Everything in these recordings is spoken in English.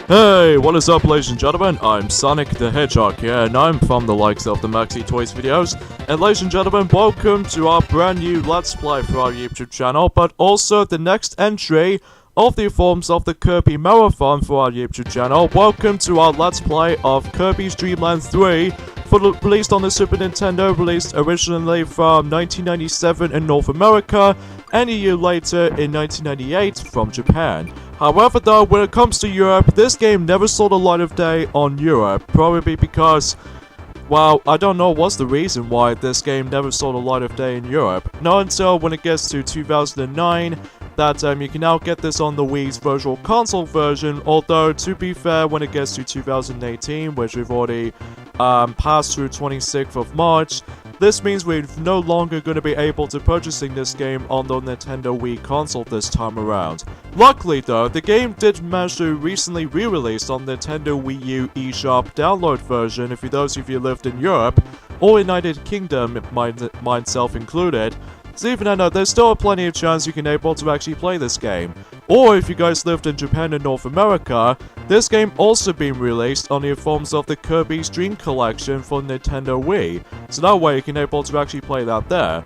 Hey, what is up ladies and gentlemen, I'm Sonic the Hedgehog here, and I'm from the likes of the Maxi Toys videos, and ladies and gentlemen, welcome to our brand new Let's Play for our YouTube channel, but also the next entry of the forms of the Kirby Marathon for our YouTube channel. Welcome to our Let's Play of Kirby's Dream Land 3, released on the Super Nintendo, released originally from 1997 in North America, and a year later in 1998 from Japan. However though, when it comes to Europe, this game never saw the light of day on Europe, probably because, well, I don't know what's the reason why this game never saw the light of day in Europe. Not until when it gets to 2009, that you can now get this on the Wii's Virtual Console version, although to be fair, when it gets to 2018, which we've already passed through 26th of March, this means we're no longer going to be able to purchasing this game on the Nintendo Wii console this time around. Luckily though, the game did manage to recently re-release on Nintendo Wii U eShop download version if those of you lived in Europe, or United Kingdom, myself included. So even though there's still plenty of chance you can able to actually play this game. Or if you guys lived in Japan and North America, this game also being released on the forms of the Kirby's Dream Collection for Nintendo Wii. So that way you can able to actually play that there.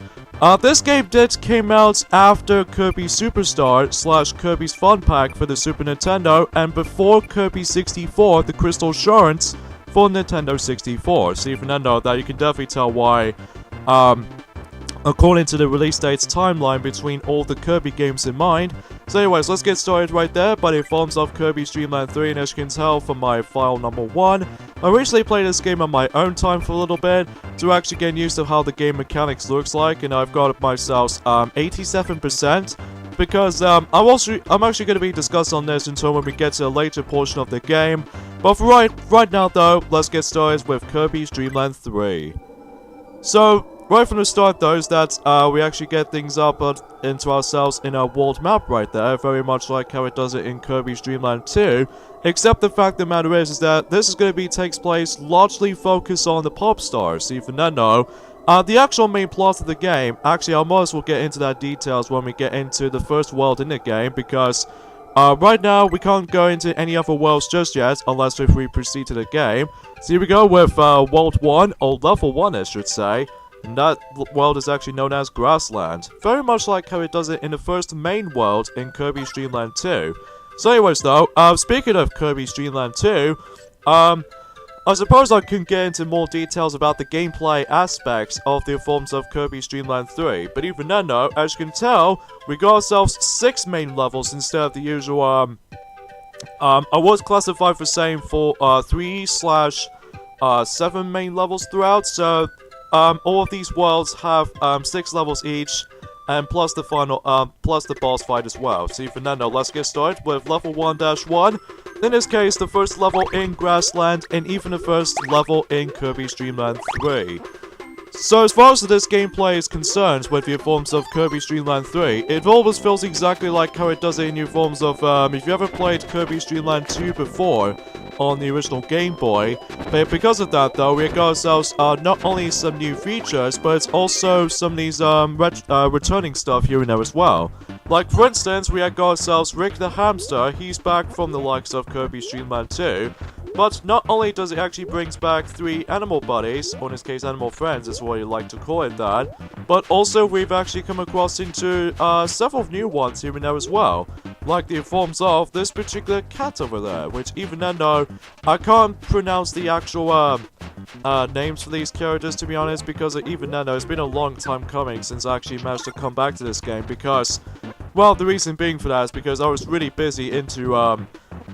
This game came out after Kirby Superstar / Kirby's Fun Pack for the Super Nintendo and before Kirby 64, the Crystal Shards for Nintendo 64. So even though that you can definitely tell why, according to the release date's timeline between all the Kirby games in mind. So anyways, let's get started right there by the forms of Kirby's Dream Land 3, and as you can tell from my file number 1, I recently played this game on my own time for a little bit to actually get used to how the game mechanics looks like, and I've got myself 87%. Because I'm actually going to be discussing on this until when we get to a later portion of the game. But for right now though, let's get started with Kirby's Dream Land 3. So, right from the start though, is that we actually get things up into ourselves in our world map right there, very much like how it does it in Kirby's Dream Land 2, except the fact of the matter is that this is going to takes place largely focused on the pop stars, even though the actual main plot of the game, actually I might as well get into that details when we get into the first world in the game, because right now we can't go into any other worlds just yet, unless if we proceed to the game. So here we go with World 1, or Level 1 I should say. And that world is actually known as Grassland. Very much like how it does it in the first main world in Kirby's Dream Land 2. So anyways though, speaking of Kirby's Dream Land 2, I suppose I can get into more details about the gameplay aspects of the forms of Kirby's Dream Land 3. But even then though, as you can tell, we got ourselves 6 main levels instead of the usual, I was classified for saying for 3/7 main levels throughout, so all of these worlds have 6 levels each, and plus the final, plus the boss fight as well. So even then, let's get started with level 1-1. In this case, the first level in Grassland, and even the first level in Kirby's Dream Land 3. So as far as this gameplay is concerned with the forms of Kirby's Dream Land 3, it almost feels exactly like how it does it in the forms of, if you ever played Kirby's Dream Land 2 before, on the original Game Boy. But because of that though, we got ourselves not only some new features, but it's also some of these returning stuff here and there as well. Like for instance, we had got ourselves Rick the Hamster. He's back from the likes of Kirby's Dream Land 2. But not only does it actually brings back 3 animal buddies, or in this case animal friends is what you like to call it that, but also we've actually come across into several new ones here and there as well. Like the forms of this particular cat over there, which even then though, I can't pronounce the actual names for these characters to be honest, because even then though, it's been a long time coming since I actually managed to come back to this game, because, well, the reason being for that is because I was really busy into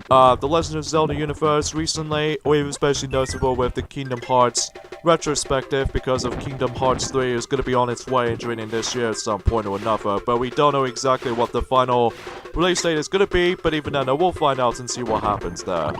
the Legend of Zelda universe recently, or even especially notable with the Kingdom Hearts retrospective, because of Kingdom Hearts 3 is going to be on its way during this year at some point or another, but we don't know exactly what the final release date is going to be, but even then we'll find out and see what happens there.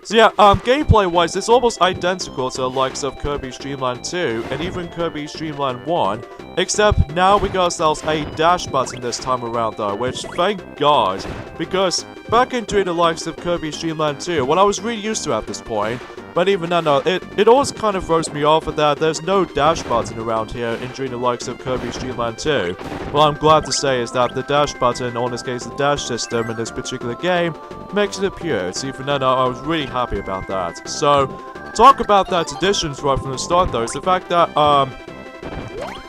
So yeah, gameplay wise, it's almost identical to the likes of Kirby's Dream Land 2 and even Kirby's Dream Land 1, except now we got ourselves a dash button this time around though, which thank God, because back in doing the likes of Kirby's Dream Land 2, what I was really used to at this point But even then, it always kind of throws me off that there's no dash button around here during the likes of Kirby's Dream Land 2. What I'm glad to say is that the dash button, or in this case the dash system in this particular game, makes it appear. So even then, I was really happy about that. So, talk about that additions right from the start though, is the fact that,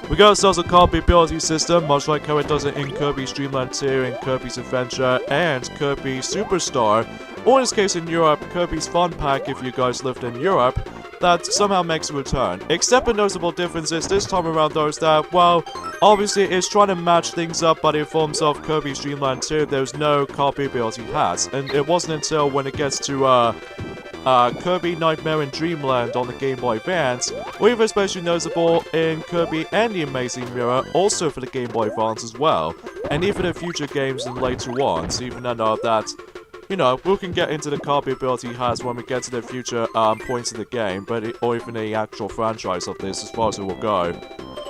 we got ourselves a copy ability system, much like how it does it in Kirby's Dream Land 2, in Kirby's Adventure, and Kirby Superstar, or in this case in Europe, Kirby's Fun Pack if you guys lived in Europe, that somehow makes a return. Except a noticeable difference is this time around though is that, well, obviously it's trying to match things up, but in forms of Kirby's Dream Land 2, there's no copy ability hats, and it wasn't until when it gets to, Kirby Nightmare in Dreamland on the Game Boy Advance, or even especially noticeable in Kirby and the Amazing Mirror, also for the Game Boy Advance as well, and even in future games and later on, so even I know that, you know, we can get into the copy ability has when we get to the future points of the game, or even the actual franchise of this as far as it will go.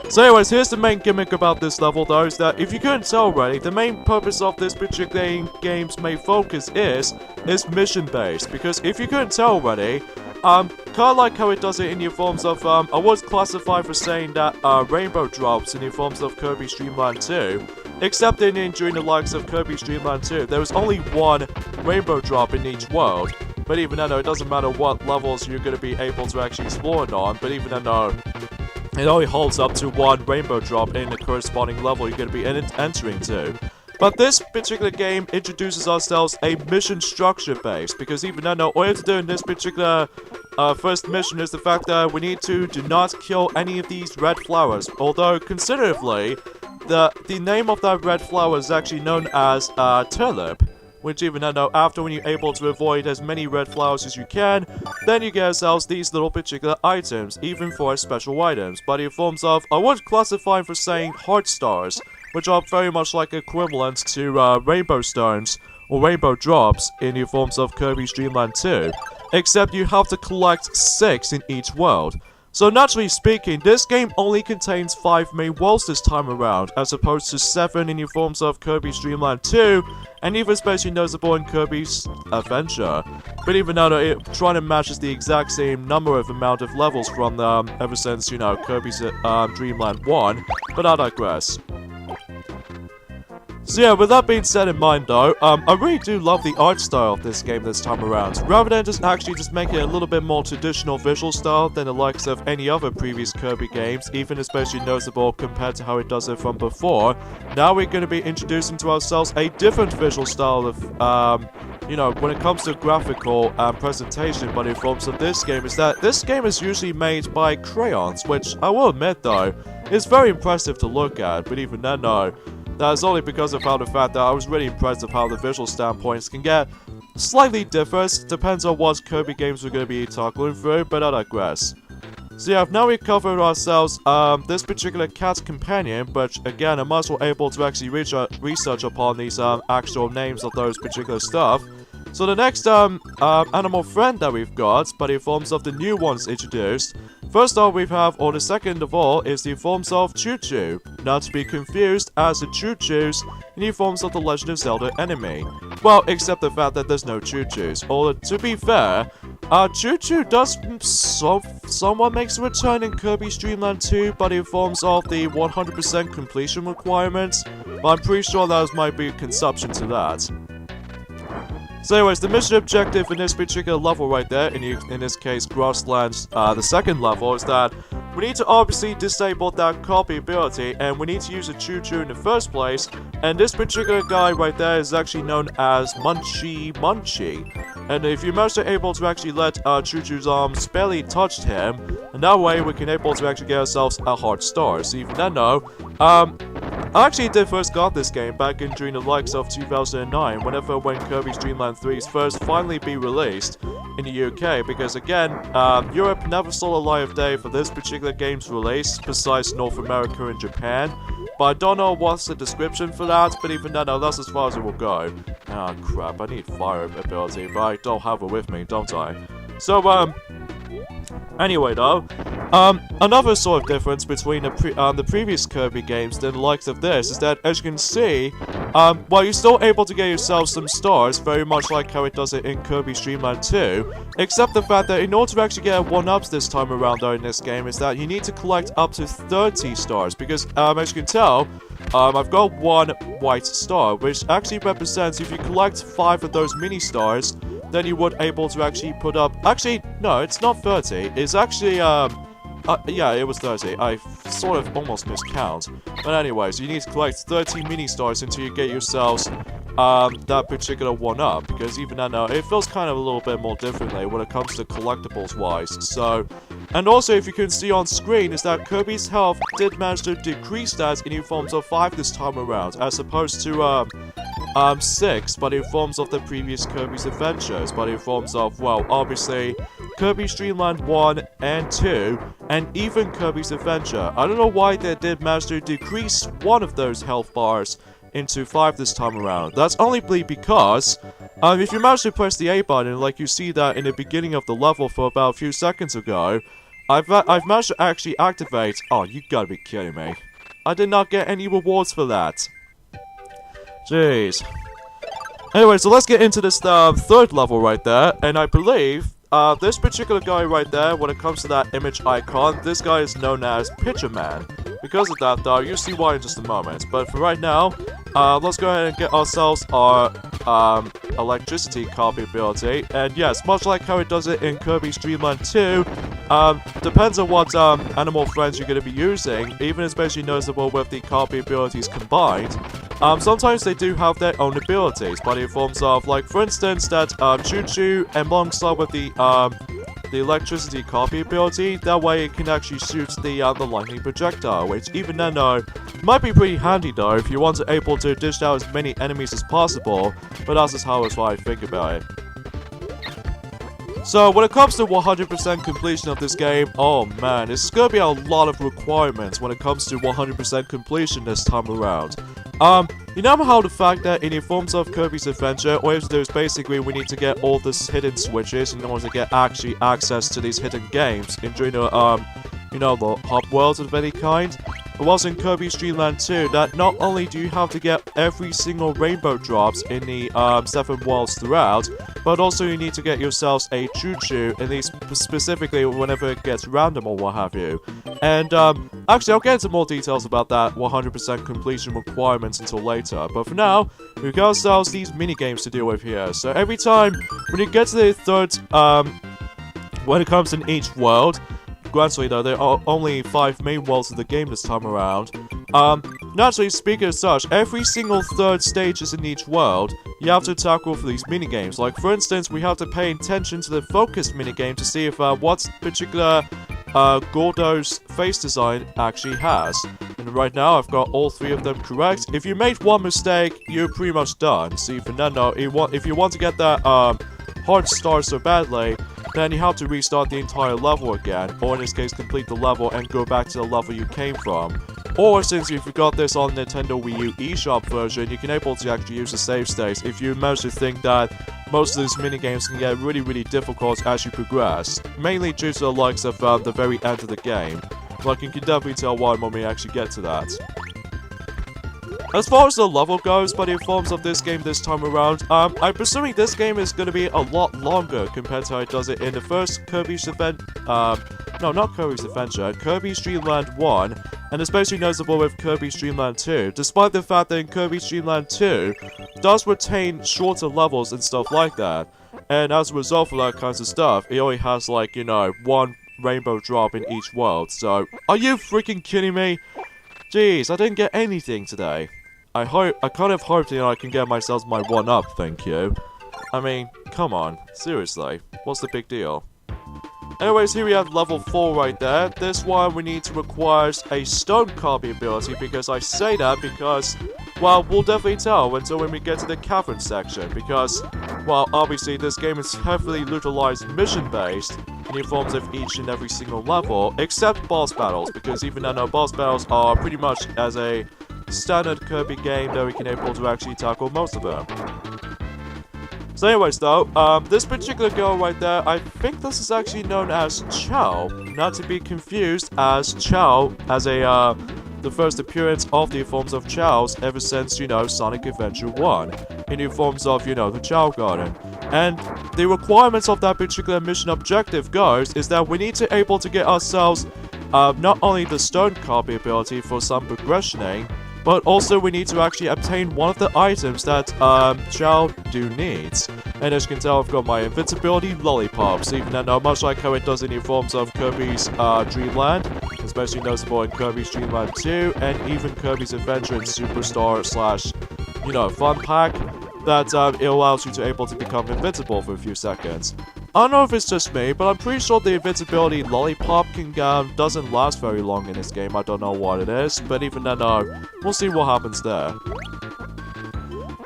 So anyways, here's the main gimmick about this level though, is that if you couldn't tell already, the main purpose of this particular game's main focus is mission based, because if you couldn't tell already, kinda like how it does it in the forms of, I was classified for saying that, rainbow drops in the forms of Kirby's Dream Land 2, except during the likes of Kirby's Dream Land 2, there was only one rainbow drop in each world. But even then, it doesn't matter what levels you're going to be able to actually explore on, but even then, it only holds up to one rainbow drop in the corresponding level you're going to be entering to. But this particular game introduces ourselves a mission structure base, because even then, all we have to do in this particular first mission is the fact that we need to do not kill any of these red flowers. Although, considerably, the name of that red flower is actually known as Tulip. Which even then, after when you're able to avoid as many red flowers as you can, then you get yourselves these little particular items, even for special items. But in forms of, I would classify for saying heart stars, which are very much like equivalent to rainbow stones, or rainbow drops, in the forms of Kirby's Dream Land 2. Except you have to collect 6 in each world. So naturally speaking, this game only contains 5 main worlds this time around, as opposed to 7 in the forms of Kirby's Dream Land 2, and even especially noticeable in Kirby's Adventure. But even though it trying to matches the exact same amount of levels from ever since, you know, Kirby's Dream Land 1, but I digress. So yeah, with that being said in mind though, I really do love the art style of this game this time around. Rather than just make it a little bit more traditional visual style than the likes of any other previous Kirby games, even especially noticeable compared to how it does it from before, now we're going to be introducing to ourselves a different visual style of, you know, when it comes to graphical presentation, but in forms of this game, is that this game is usually made by crayons, which I will admit though, is very impressive to look at, but even then though, that is only because of how the fact that I was really impressed of how the visual standpoints can get slightly differs, depends on what Kirby games we're going to be tackling through, but I digress. So yeah, now we've covered ourselves this particular cat's companion, but again, I'm also able to actually research upon these actual names of those particular stuff. So the next animal friend that we've got, but in forms of the new ones introduced, first off we have, or the second of all, is the forms of Choo Choo, not to be confused as the Choo Choos in the forms of the Legend of Zelda enemy. Well, except the fact that there's no Choo Choos, or to be fair, Choo Choo does somewhat makes a return in Kirby's Dream Land 2, but in forms of the 100% completion requirements, but I'm pretty sure that might be a consumption to that. So anyways, the mission objective in this particular level right there, in this case Grasslands, the second level, is that we need to obviously disable that copy ability, and we need to use a Choo Choo in the first place, and this particular guy right there is actually known as Munchie Munchie. And if you manage to able to actually let Choo Choo's arms barely touch him, and that way we can able to actually get ourselves a heart star. So even then though, I actually did first got this game back in during the likes of 2009, when Kirby's Dream Land 3's first finally be released in the UK, because again, Europe never saw a light of day for this particular game's release, besides North America and Japan. But I don't know what's the description for that, but even then, that's as far as it will go. Ah, crap, I need fire ability, but I don't have it with me, don't I? So, anyway though, Another sort of difference between the previous Kirby games than the likes of this is that, as you can see, while you're still able to get yourself some stars, very much like how it does it in Kirby Dream Land 2, except the fact that in order to actually get 1-ups this time around though in this game is that you need to collect up to 30 stars, because, as you can tell, I've got 1 white star, which actually represents if you collect 5 of those mini stars, then you would able to actually put up... Actually, no, it's not 30. It's actually, yeah, it was 30. I sort of almost miscount. But anyways, you need to collect 30 mini stars until you get yourselves that particular 1-up, because even then, it feels kind of a little bit more differently when it comes to collectibles-wise. So, and also, if you can see on screen, is that Kirby's health did manage to decrease that in forms of 5 this time around, as opposed to 6, but in forms of the previous Kirby's Adventures, but in forms of, well, obviously, Kirby's Dream Land 1 and 2, and even Kirby's Adventure. I don't know why they did manage to decrease one of those health bars into 5 this time around. That's only because, if you manage to press the A button, like you see that in the beginning of the level for about a few seconds ago, I've managed to actually activate... Oh, you gotta be kidding me. I did not get any rewards for that. Jeez. Anyway, so let's get into this third level right there, and I believe this particular guy right there, when it comes to that image icon, this guy is known as Pitcher Man. Because of that, though, you'll see why in just a moment. But for right now, let's go ahead and get ourselves our electricity copy ability. And yes, much like how it does it in Kirby's Dream Land 2, depends on what animal friends you're going to be using, even especially noticeable with the copy abilities combined. Sometimes they do have their own abilities, but in forms of, like, for instance, that Choo-Choo alongside with the electricity copy ability, that way it can actually shoot the lightning projectile, which even then, though, might be pretty handy, though, if you want to able to dish out as many enemies as possible, but that's just how I think about it. So, when it comes to 100% completion of this game, oh man, this is gonna be a lot of requirements when it comes to 100% completion this time around. You know how the fact that in the forms of Kirby's Adventure, all you have to do is basically we need to get all these hidden switches in order to get actually access to these hidden games during the, you know, the hub worlds of any kind. It was in Kirby's Dream Land 2 that not only do you have to get every single rainbow drops in the 7 worlds throughout, but also you need to get yourselves a Choo-Choo, in these specifically whenever it gets random or what have you. And actually I'll get into more details about that 100% completion requirements until later, but for now, we've got ourselves these mini-games to deal with here. So every time, when you get to the third, when it comes in each world, granted though, there are only 5 main worlds of the game this time around. Naturally speaking as such, every single third stage is in each world, you have to tackle for these minigames. Like for instance, we have to pay attention to the focus minigame to see if what particular Gordo's face design actually has. And right now, I've got all 3 of them correct. If you made one mistake, you're pretty much done. See, Fernando, if you want to get that hard star so badly, then you have to restart the entire level again, or in this case complete the level and go back to the level you came from. Or since you've got this on Nintendo Wii U eShop version, you can able to actually use the save states if you manage to think that most of these minigames can get really difficult as you progress, mainly due to the likes of the very end of the game. Like you can definitely tell why when we actually get to that. As far as the level goes, by the informs of this game this time around, I'm presuming this game is going to be a lot longer compared to how it does it in the first Kirby's Adventure, no, not Kirby's Adventure, Kirby's Dream Land 1, and especially noticeable with Kirby's Dream Land 2, despite the fact that in Kirby's Dream Land 2, does retain shorter levels and stuff like that, and as a result of that kinds of stuff, it only has like, you know, 1 rainbow drop in each world, so, are you freaking kidding me? Jeez, I didn't get anything today. I kind of hope, you know, I can get myself my 1-up, thank you. I mean, come on, seriously, what's the big deal? Anyways, here we have level 4 right there. This one we need to require a stone copy ability, because I say that because, well, we'll definitely tell until when we get to the cavern section, because, well, obviously this game is heavily utilized mission-based, in the forms of each and every single level, except boss battles, because even though boss battles are pretty much as a standard Kirby game that we can able to actually tackle most of them. So anyways though, this particular girl right there, I think this is actually known as Chao, not to be confused as Chao as a, the first appearance of the forms of Chaos ever since, you know, Sonic Adventure 1, in the forms of, you know, the Chao Garden. And the requirements of that particular mission objective goes is that we need to able to get ourselves, not only the stone copy ability for some progressioning, but also we need to actually obtain one of the items that Chao do needs. And as you can tell, I've got my invincibility lollipops, even though much like how it does in the forms of Kirby's Dreamland, especially noticeable in Kirby's Dreamland 2, and even Kirby's Adventure in Superstar / you know, Fun Pack, that it allows you to able to become invincible for a few seconds. I don't know if it's just me, but I'm pretty sure the invincibility lollipop can doesn't last very long in this game. I don't know what it is, but even then, we'll see what happens there.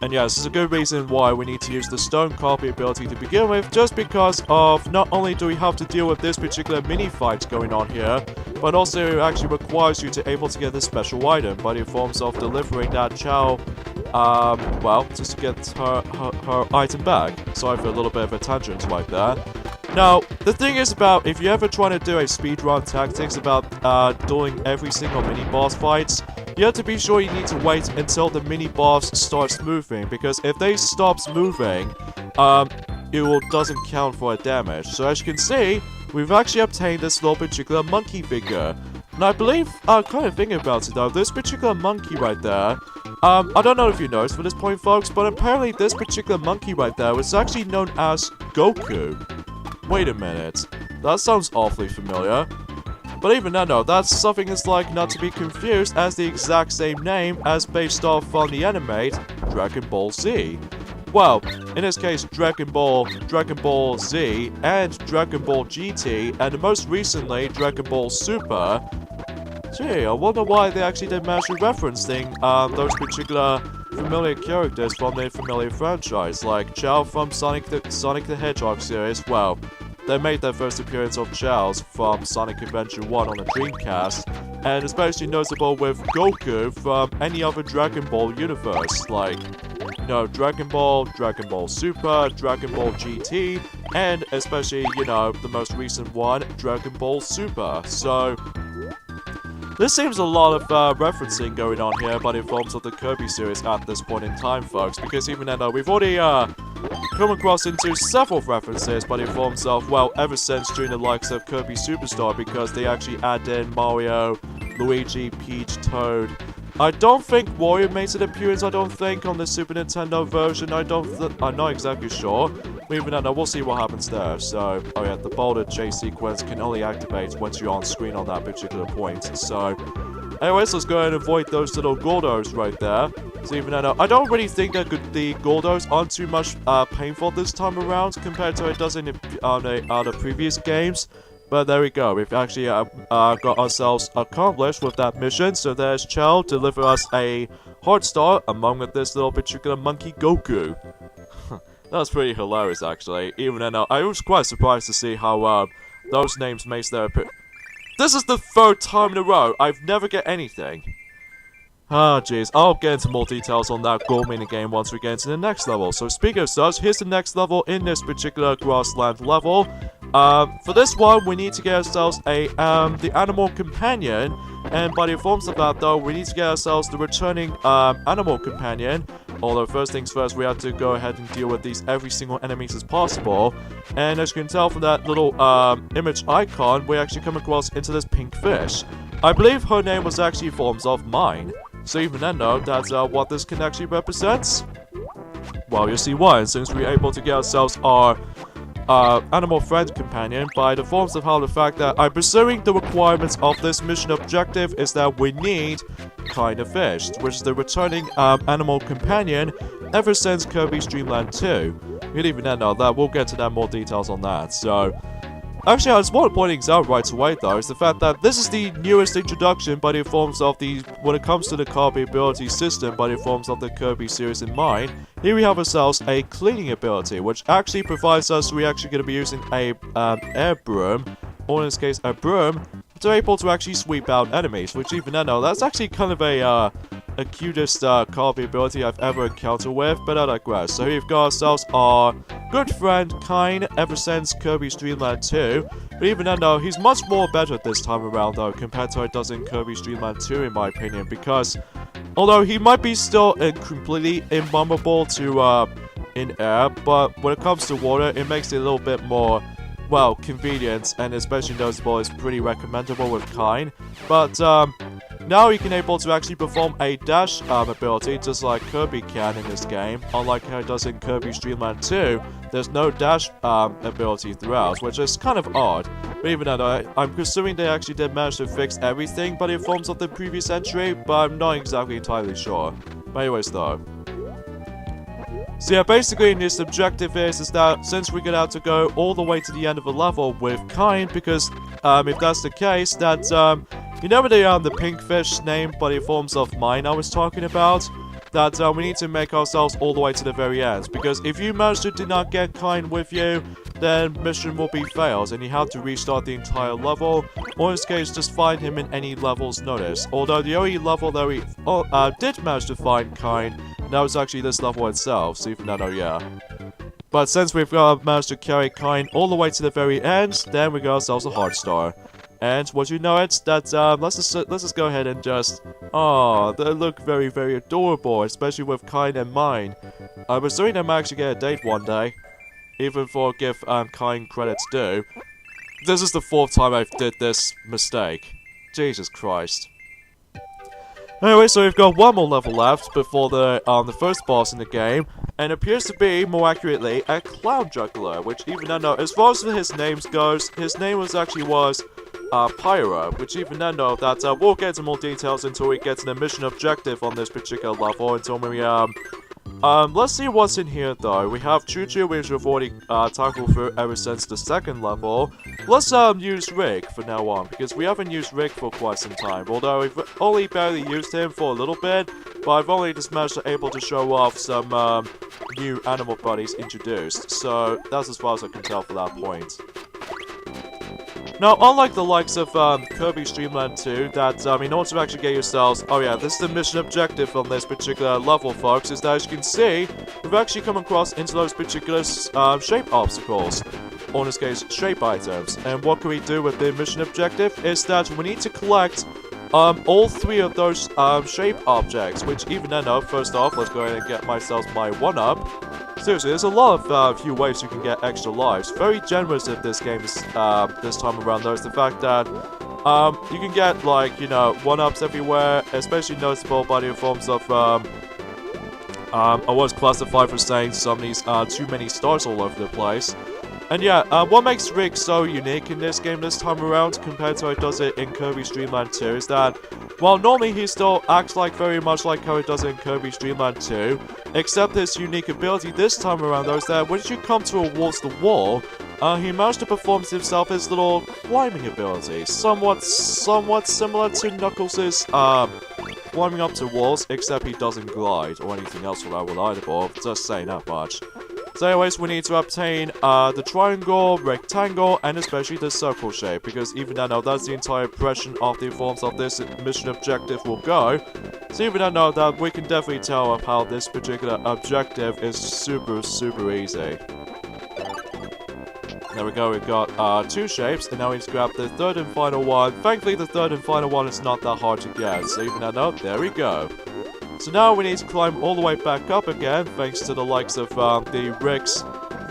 And yeah, this is a good reason why we need to use the stone copy ability to begin with, just because of not only do we have to deal with this particular mini fight going on here, but also it actually requires you to able to get this special item by the forms of delivering that Chao, well, just to get her item back. Sorry for a little bit of a tangent like that. Now, the thing is about, if you're ever trying to do a speedrun tactics about doing every single mini-boss fights, you have to be sure you need to wait until the mini-boss starts moving, because if they stops moving, it doesn't count for a damage. So as you can see, we've actually obtained this little particular monkey figure. And I believe, kind of thinking about it though, this particular monkey right there, I don't know if you noticed for this point, folks, but apparently this particular monkey right there was actually known as Goku. Wait a minute, that sounds awfully familiar. But even then, no, that's something is like not to be confused as the exact same name as based off on the anime Dragon Ball Z. Well, in this case, Dragon Ball Z, and Dragon Ball GT, and most recently, Dragon Ball Super. Gee, I wonder why they actually did manage to referencing those particular familiar characters from their familiar franchise, like Chao from Sonic the Hedgehog series. Well, they made their first appearance of Chao's from Sonic Adventure 1 on the Dreamcast, and especially noticeable with Goku from any other Dragon Ball universe, like, you know, Dragon Ball Super, Dragon Ball GT, and especially, you know, the most recent one, Dragon Ball Super. So there seems a lot of referencing going on here by the forms of the Kirby series at this point in time, folks, because even though we've already come across into several references by the forms of, well, ever since during the likes of Kirby Superstar, because they actually add in Mario, Luigi, Peach, Toad. I don't think Wario makes an appearance, on the Super Nintendo version. I'm not exactly sure. But even then, we'll see what happens there. So, oh yeah, the boulder chase sequence can only activate once you're on screen on that particular point. So, anyways, let's go ahead and avoid those little Gordos right there. So even then, I don't really think that the Gordos aren't too much painful this time around compared to it does in the previous games. But there we go, we've actually got ourselves accomplished with that mission. So there's Chao, deliver us a heart star among with this little particular monkey Goku. That was pretty hilarious actually, even though I was quite surprised to see how those names make their appearance. This is the third time in a row I've never get anything. Ah, jeez, I'll get into more details on that goal minigame once we get into the next level. So speaking of such, here's the next level in this particular grassland level. For this one, we need to get ourselves the animal companion, and by the forms of that though, we need to get ourselves the returning animal companion. Although first things first, we have to go ahead and deal with these every single enemies as possible. And as you can tell from that little image icon, we actually come across into this pink fish. I believe her name was actually forms of mine. So even then though, that's what this can actually represents. Well, you see why, since we're able to get ourselves our animal friend companion by the forms of how the fact that I'm pursuing the requirements of this mission objective is that we need Kinda Fish, which is the returning animal companion ever since Kirby's Dreamland 2. You'd even know that, we'll get to that more details on that. So actually, I just want to point things out right away though, is the fact that this is the newest introduction by the forms of the, when it comes to the Kirby ability system, by the forms of the Kirby series in mind. Here we have ourselves a cleaning ability, which actually provides us, we're actually going to be using a air broom, or in this case a broom, to be able to actually sweep out enemies, which even then, that's actually kind of a cutest Kirby ability I've ever encountered with, but I digress. So we've got ourselves our good friend Kine ever since Kirby's Dream Land 2. But even then though, he's much more better this time around though, compared to how he does in Kirby's Dream Land 2 in my opinion, because although he might be still completely invulnerable to in air, but when it comes to water, it makes it a little bit more, well, convenient, and especially noticeable is pretty recommendable with Kine. But now he can able to actually perform a dash ability just like Kirby can in this game. Unlike how he does in Kirby's Dream Land 2, there's no dash ability throughout, which is kind of odd. But even then, I'm presuming they actually did manage to fix everything by the forms of the previous entry, but I'm not exactly entirely sure. But anyways though. So yeah, basically this objective is that since we're gonna have to go all the way to the end of the level with Kine, because if that's the case, that you know the pink fish named by the forms of mine I was talking about? That we need to make ourselves all the way to the very end, because if you manage to do not get Kine with you, then mission will be failed, and you have to restart the entire level, or in this case, just find him in any levels noticed. Although the only level that we did manage to find Kine, that was actually this level itself, so even though, yeah. But since we've managed to carry Kine all the way to the very end, then we got ourselves a heart star. And would you know it, that let's just go ahead and just, they look very, very adorable, especially with Kine and mine. I'm assuming I might actually get a date one day, even for give Kine credits due. This is the 4th time I've did this mistake. Jesus Christ. Anyway, so we've got one more level left before the first boss in the game, and appears to be, more accurately, a cloud juggler, which even though, as far as his name goes, his name was Pyro, which even then though, that we'll get into more details until we get to the mission objective on this particular level, until we, let's see what's in here though. We have Choo-Choo, which we've already tackled through ever since the 2nd level. Let's use Rick for now on, because we haven't used Rick for quite some time, although we've only barely used him for a little bit, but I've only just managed to able to show off some new animal buddies introduced, so that's as far as I can tell for that point. Now, unlike the likes of Kirby's Dream Land 2, that, in order to actually get yourselves... Oh yeah, this is the mission objective on this particular level, folks, is that as you can see, we've actually come across into those particular shape obstacles. Or in this case, shape items. And what can we do with the mission objective is that we need to collect all 3 of those shape objects, which even then, first off, let's go ahead and get myself my 1-up. Seriously, there's a lot of few ways you can get extra lives. Very generous of this game is, this time around, though, is the fact that you can get, like, 1-ups everywhere, especially noticeable by the forms of, I was classified for saying some of these too many stars all over the place. And yeah, what makes Rick so unique in this game this time around compared to how he does it in Kirby's Dream Land 2 is that, while normally he still acts like very much like how he does it in Kirby's Dream Land 2, except his unique ability this time around though is that when you come towards the wall, he managed to perform himself his little climbing ability, somewhat similar to Knuckles' climbing up to walls, except he doesn't glide or anything else for that reliable, just saying that much. So anyways, we need to obtain the triangle, rectangle, and especially the circle shape, because even though that's the entire impression of the forms of this mission objective will go, so even though that we can definitely tell of how this particular objective is super, super easy. There we go, we've got 2 shapes, and now we need to grab the 3rd and final one. Thankfully, the 3rd and final one is not that hard to get, so even though, there we go. So now we need to climb all the way back up again, thanks to the likes of the Rick's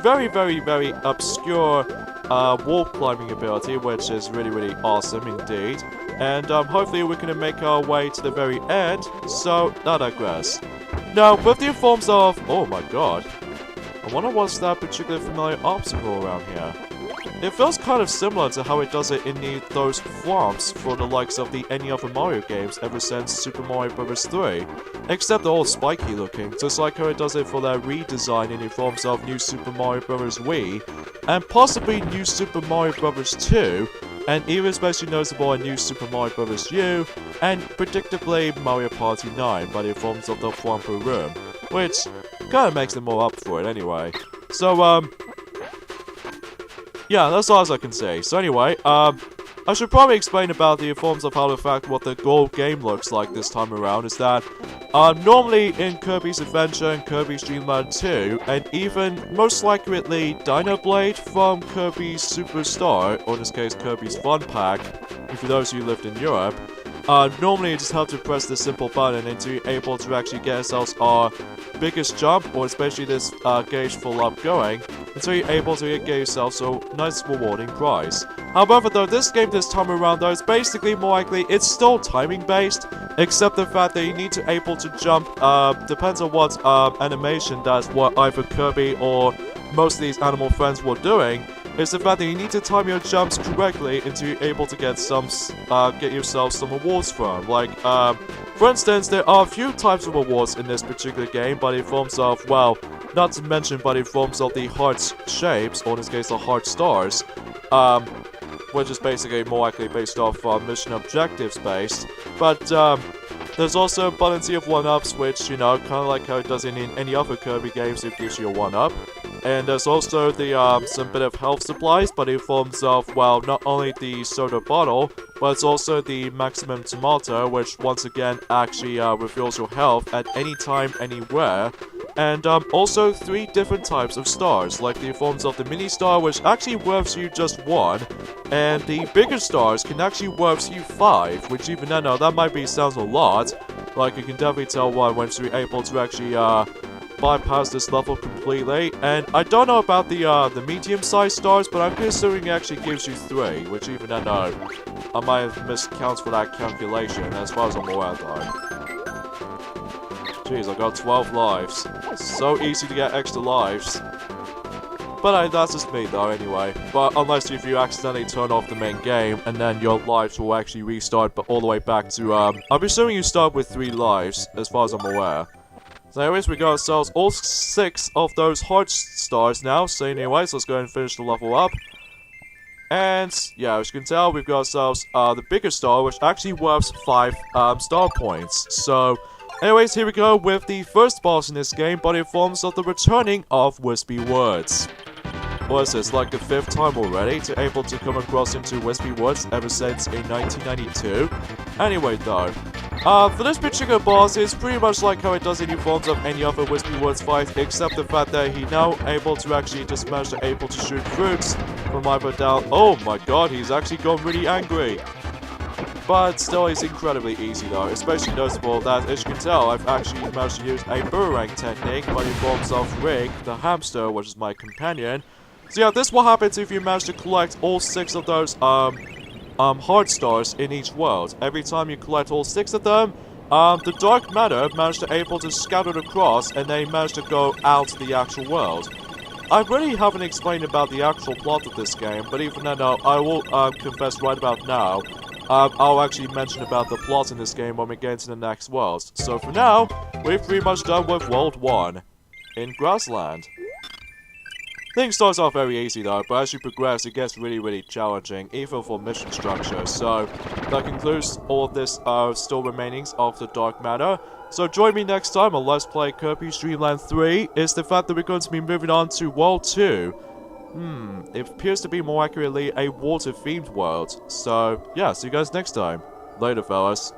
very, very, very obscure wall climbing ability, which is really, really awesome indeed. And hopefully we can make our way to the very end, so I digress. Now, with the forms of... Oh my god. I wonder what's that particular familiar obstacle around here. It feels kind of similar to how it does it in those farms for the likes of any other Mario games ever since Super Mario Bros. 3. Except they're all spiky looking, just like how it does it for their redesign in the forms of New Super Mario Bros. Wii, and possibly New Super Mario Bros. 2, and even especially noticeable in New Super Mario Bros. U, and predictably Mario Party 9 by the forms of the Whampo Room, which kind of makes them more up for it anyway. So, yeah, that's all I can say. So anyway, I I should probably explain about the forms of how the fact what the gold game looks like this time around is that normally in Kirby's Adventure and Kirby's Dream Land 2, and even most accurately Dino Blade from Kirby's Superstar, or in this case Kirby's Fun Pack, for those who lived in Europe, normally you just have to press this simple button and you're able to actually get yourselves our biggest jump, or especially this gauge full up going, until you're able to get yourself a nice rewarding prize. However though, this game this time around though is basically more likely, it's still timing based, except the fact that you need to able to jump, depends on what animation that's what either Kirby or most of these animal friends were doing, is the fact that you need to time your jumps correctly until you're able to get get yourself some rewards from. Like, for instance, there are a few types of rewards in this particular game, but in forms of, well, not to mention, but in forms of the heart shapes, or in this case, the heart stars, which is basically more likely based off mission objectives based. But, there's also a plenty of 1-ups, which, you know, kind of like how it does in any other Kirby games, it gives you a 1-up. And there's also the, some bit of health supplies, but in forms of, well, not only the soda bottle, but it's also the maximum tomato, which once again actually reveals your health at any time, anywhere. And also 3 different types of stars, like the forms of the mini star, which actually worths you just 1, and the bigger stars can actually worths you 5, which even then, that might be sounds a lot. Like, you can definitely tell why once you're able to actually bypass this level completely. And I don't know about the medium-sized stars, but I'm assuming it actually gives you 3, which even then, I might have miscounts for that calculation, as far as I'm aware though. Jeez, I got 12 lives. So easy to get extra lives. But that's just me though, anyway. But unless if you accidentally turn off the main game, and then your lives will actually restart, but all the way back to, I'm assuming you start with 3 lives, as far as I'm aware. So anyways, we got ourselves all 6 of those heart stars now. So anyways, let's go ahead and finish the level up. And yeah, as you can tell, we've got ourselves the bigger star, which actually worths 5 star points. So anyways, here we go with the first boss in this game, but in forms of the returning of Wispy Woods. What is this, like the 5th time already to able to come across into Wispy Woods ever since in 1992? Anyway though, for this particular boss, it's pretty much like how it does in forms of any other Wispy Woods fight, except the fact that he now able to actually just manage to able to shoot fruits from either down. Oh my god, he's actually gone really angry. But still, it's incredibly easy though, especially noticeable that, as you can tell, I've actually managed to use a boomerang technique, but in forms of Rig, the hamster, which is my companion. So yeah, this is what happens if you manage to collect all 6 of those, heart stars in each world. Every time you collect all 6 of them, the dark matter managed to able to scatter across, and they managed to go out to the actual world. I really haven't explained about the actual plot of this game, but even then, I will confess right about now, I'll actually mention about the plot in this game when we get into the next world. So for now, we've pretty much done with World 1 in Grassland. Things starts off very easy though, but as you progress it gets really challenging, even for mission structure. So that concludes all of this still remainings of the Dark Matter. So join me next time on Let's Play Kirby's Dream Land 3, is the fact that we're going to be moving on to World 2. It appears to be more accurately a water-themed world. So yeah, see you guys next time. Later fellas.